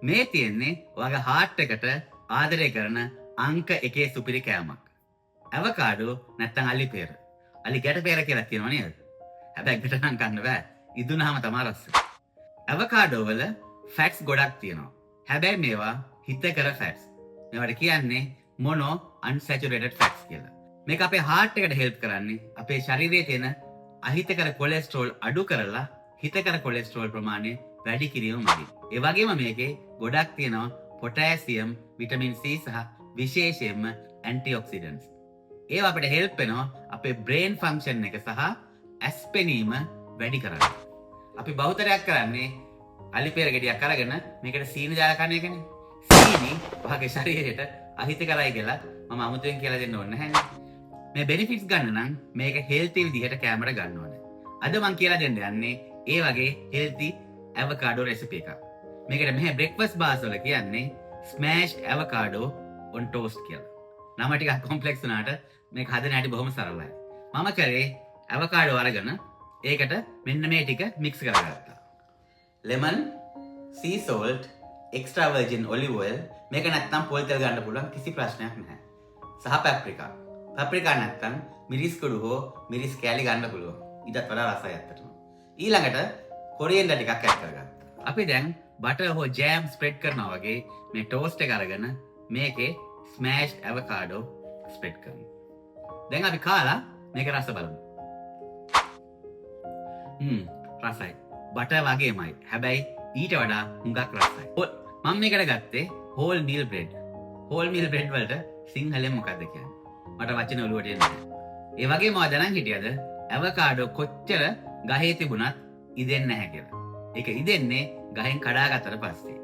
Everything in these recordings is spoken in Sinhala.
මේ තියෙන්නේ ඔයාගේ හાર્ට් එකට ආදරය කරන අංක 1 සුපිරි කෑමක්. ඇවකාඩෝ නැත්තම් අලි පෙර. අලි ගැට පෙර කියලා කියනවා නේද? හැබැයි ගැට නම් කන්න බෑ. ඉදුණාම තමයි රස. ඇවකාඩෝ වල ෆැට්ස් ගොඩක් තියෙනවා. හැබැයි මේවා හිතකර ෆැට්ස්. මේවට කියන්නේ මොනෝ අන්සැචුරේටඩ් ෆැට්ස් කියලා. මේක අපේ හાર્ට් එකට හෙල්ප් කරන්නේ අපේ ශරීරයේ තියෙන අහිතකර කොලෙස්ටරෝල් අඩු කරලා හිතකර කොලෙස්ටරෝල් ප්‍රමාණය වැඩි කිරීම මගින්. ඒ වගේම මේකේ ගොඩක් තියෙනවා පොටෑසියම්, විටමින් C සහ විශේෂයෙන්ම ඇන්ටිඔක්සිඩන්ට්ස්. ඒවා අපිට හෙල්ප් වෙනවා අපේ බ්‍රේන් ෆන්ක්ෂන් එක සහ ඇස් පෙනීම වැඩි කරන්න. අපි බහුතරයක් කරන්නේ අලිපෙර ගෙඩියක් අරගෙන මේකට සීනි දාලා කන එකනේ. සීනි ඔයාගේ ශරීරයට අහිතකරයි කියලා මම අමුතුවෙන් කියලා දෙන්න ඕනේ නැහැ. මේ බෙනිෆිට්ස් ගන්න නම් මේක හෙල්ති විදිහට කැමරා ගන්න ඕනේ. අද මම කියලා දෙන්න යන්නේ ඒ වගේ හෙල්ති ඇවකාඩෝ රෙසිපි එකක්. මේකට මෙහෙ බ්‍රෙක්ෆාස්ට් බාර්ස් වල කියන්නේ ස්මෑෂ්ඩ් ඇවකාඩෝ on toast කියලා. නම ටිකක් කොම්ප්ලෙක්ස් වුණාට මේක හදන හැටි බොහොම සරලයි. මම කරේ ඇවකාඩෝ අරගෙන ඒකට මෙන්න මේ ටික මික්ස් කරගත්තා. lemon, sea salt, extra virgin olive oil, මේක නැත්තම් පොල් තෙල් ගන්න පුළුවන් කිසි ප්‍රශ්නයක් නැහැ. සහ paprika. paprika නැත්තම් මිරිස් කුඩු හෝ මිරිස් කෑලි ගන්න පුළුවන්. ඊටත් වඩා රසයි ඇත්තටම. ඊළඟට කොරියන්ඩර් ටිකක් ඇඩ් කරගත්තා. අපි දැන් බටර් හෝ ජෑම් ස්ප්‍රෙඩ් කරනවා වගේ මේ ටෝස්ට් එක අරගෙන මේකේ ස්මෑෂ්ඩ් ඇවකාඩෝ ස්ප්‍රෙඩ් කරනවා. දැන් අපි කාලා මේක රස බලමු. රසයි. බටර් වගේමයි. හැබැයි ඊට වඩා හුඟක් රසයි. මම මේකට ගත්තේ whole meal bread. Whole meal bread වලට සිංහලෙන් මොකක්ද කියන්නේ? මට වචන ඔලුවට එන්නේ නැහැ. ඒ වගේම ඔයා දැනන් හිටියද ඇවකාඩෝ කොච්චර ගහේ තිබුණත් ඉදෙන්නේ නැහැ කියලා. ඒක ඉදෙන්නේ ගහෙන් කඩාගත්තට පස්සේ.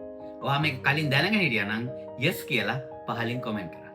ඔයා මේක කලින් දැනගෙන හිටියා නම් yes කියලා පහලින් කමෙන්ට් කරන්න.